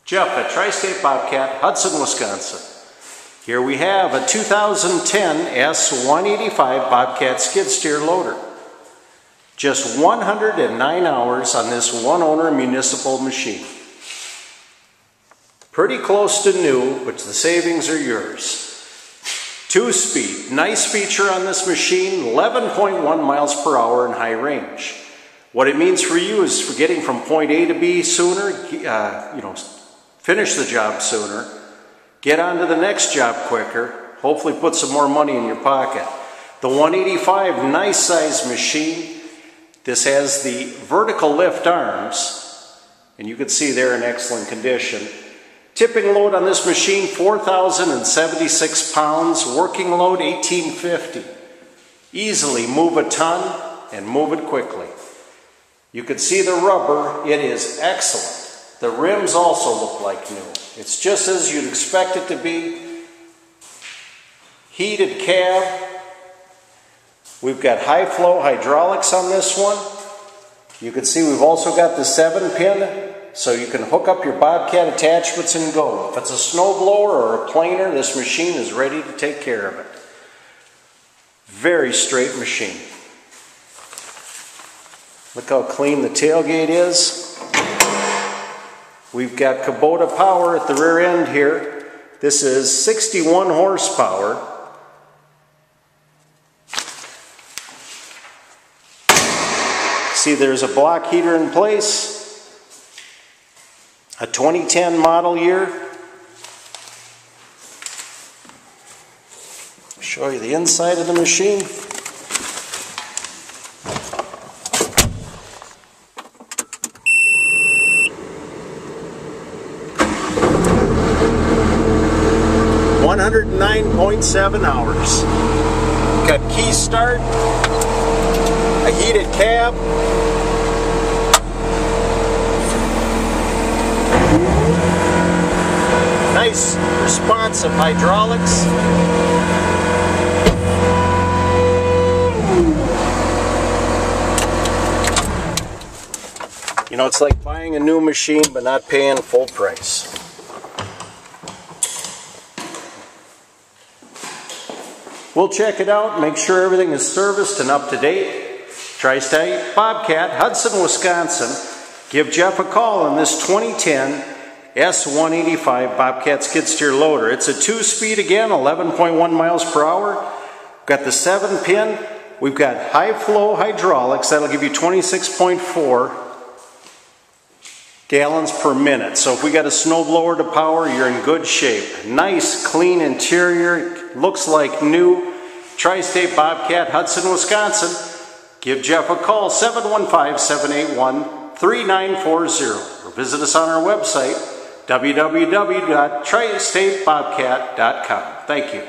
Jeff at Tri-State Bobcat, Hudson, Wisconsin. Here we have a 2010 S185 Bobcat skid steer loader. Just 109 hours on this one-owner municipal machine. Pretty close to new, but the savings are yours. 2-speed, nice feature on this machine, 11.1 miles per hour in high range. What it means for you is for getting from point A to B sooner, finish the job sooner, get on to the next job quicker, hopefully put some more money in your pocket. The 185, nice size machine. This has the vertical lift arms, and you can see they're in excellent condition. Tipping load on this machine, 4,076 pounds. Working load, 1,850. Easily move a ton and move it quickly. You can see the rubber, it is excellent. The rims also look like new. It's just as you'd expect it to be. Heated cab. We've got high flow hydraulics on this one. You can see we've also got the 7-pin, so you can hook up your Bobcat attachments and go. If it's a snow blower or a planer, this machine is ready to take care of it. Very straight machine. Look how clean the tailgate is. We've got Kubota power at the rear end here. This is 61 horsepower. See, there's a block heater in place. A 2010 model year. Show you the inside of the machine. .7 hours. Got key start, a heated cab, nice responsive hydraulics. You know, it's like buying a new machine but not paying full price. We'll check it out, make sure everything is serviced and up to date. Tri-State Bobcat, Hudson, Wisconsin. Give Jeff a call on this 2010 S185 Bobcat skid steer loader. It's a 2-speed again, 11.1 miles per hour. Got the 7-pin. We've got high flow hydraulics. That'll give you 26.4 gallons per minute. So if we got a snow blower to power, you're in good shape. Nice, clean interior. Looks like new. Tri-State Bobcat, Hudson, Wisconsin. Give Jeff a call, 715-781-3940. Or visit us on our website, www.tristatebobcat.com. Thank you.